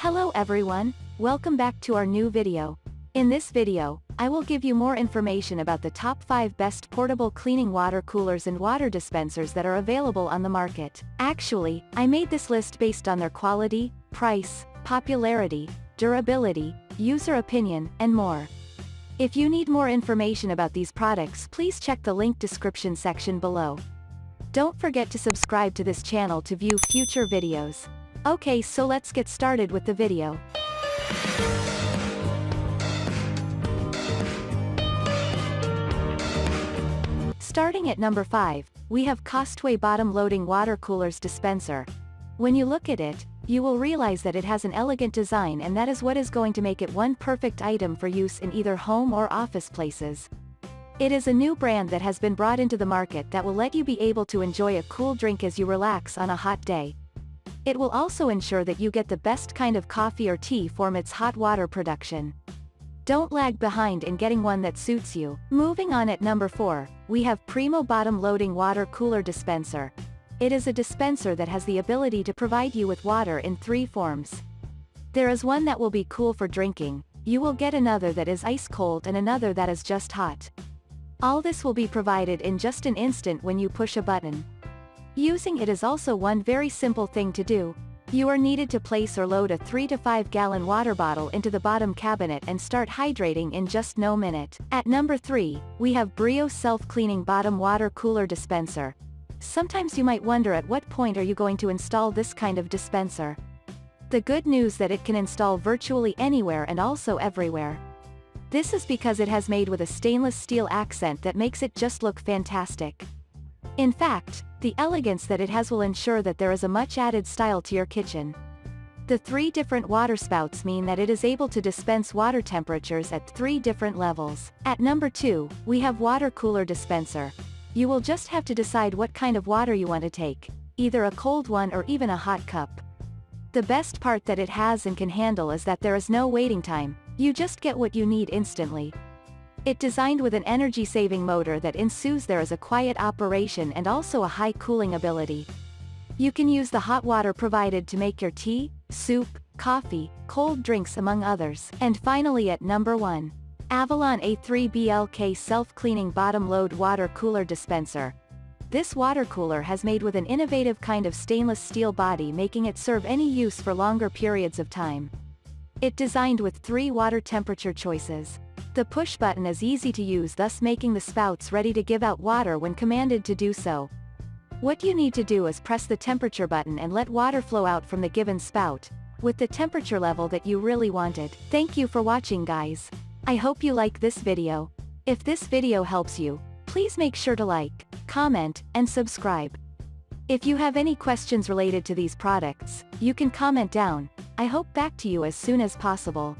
Hello everyone, welcome back to our new video. In this video, I will give you more information about the top 5 best portable cleaning water coolers and water dispensers that are available on the market. Actually, I made this list based on their quality, price, popularity, durability, user opinion, and more. If you need more information about these products, please check the link description section below. Don't forget to subscribe to this channel to view future videos. Okay, so let's get started with the video. Starting at number 5, we have Costway Bottom Loading Water Coolers Dispenser. When you look at it, you will realize that it has an elegant design, and that is what is going to make it one perfect item for use in either home or office places. It is a new brand that has been brought into the market that will let you be able to enjoy a cool drink as you relax on a hot day. It will also ensure that you get the best kind of coffee or tea from its hot water production. Don't lag behind in getting one that suits you. Moving on at number 4, we have Primo Bottom Loading Water Cooler Dispenser. It is a dispenser that has the ability to provide you with water in 3 forms. There is one that will be cool for drinking, you will get another that is ice cold, and another that is just hot. All this will be provided in just an instant when you push a button. Using it is also one very simple thing to do. You are needed to place or load a 3 to 5 gallon water bottle into the bottom cabinet and start hydrating in just no minute. At number 3, we have Brio Self-Cleaning Bottom Water Cooler Dispenser. Sometimes you might wonder, at what point are you going to install this kind of dispenser? The good news that it can install virtually anywhere and also everywhere. This is because it has made with a stainless steel accent that makes it just look fantastic. In fact, the elegance that it has will ensure that there is a much added style to your kitchen. The 3 different water spouts mean that it is able to dispense water temperatures at 3 different levels. At number 2, we have Water Cooler Dispenser. You will just have to decide what kind of water you want to take, either a cold one or even a hot cup. The best part that it has and can handle is that there is no waiting time, you just get what you need instantly. It designed with an energy-saving motor that ensures there is a quiet operation and also a high cooling ability. You can use the hot water provided to make your tea, soup, coffee, cold drinks, among others. And finally at number 1, Avalon A3BLK Self-Cleaning Bottom Load Water Cooler Dispenser. This water cooler has made with an innovative kind of stainless steel body, making it serve any use for longer periods of time. It designed with 3 water temperature choices. The push button is easy to use, thus making the spouts ready to give out water when commanded to do so. What you need to do is press the temperature button and let water flow out from the given spout, with the temperature level that you really wanted. Thank you for watching, guys. I hope you like this video. If this video helps you, please make sure to like, comment, and subscribe. If you have any questions related to these products, you can comment down. I hope back to you as soon as possible.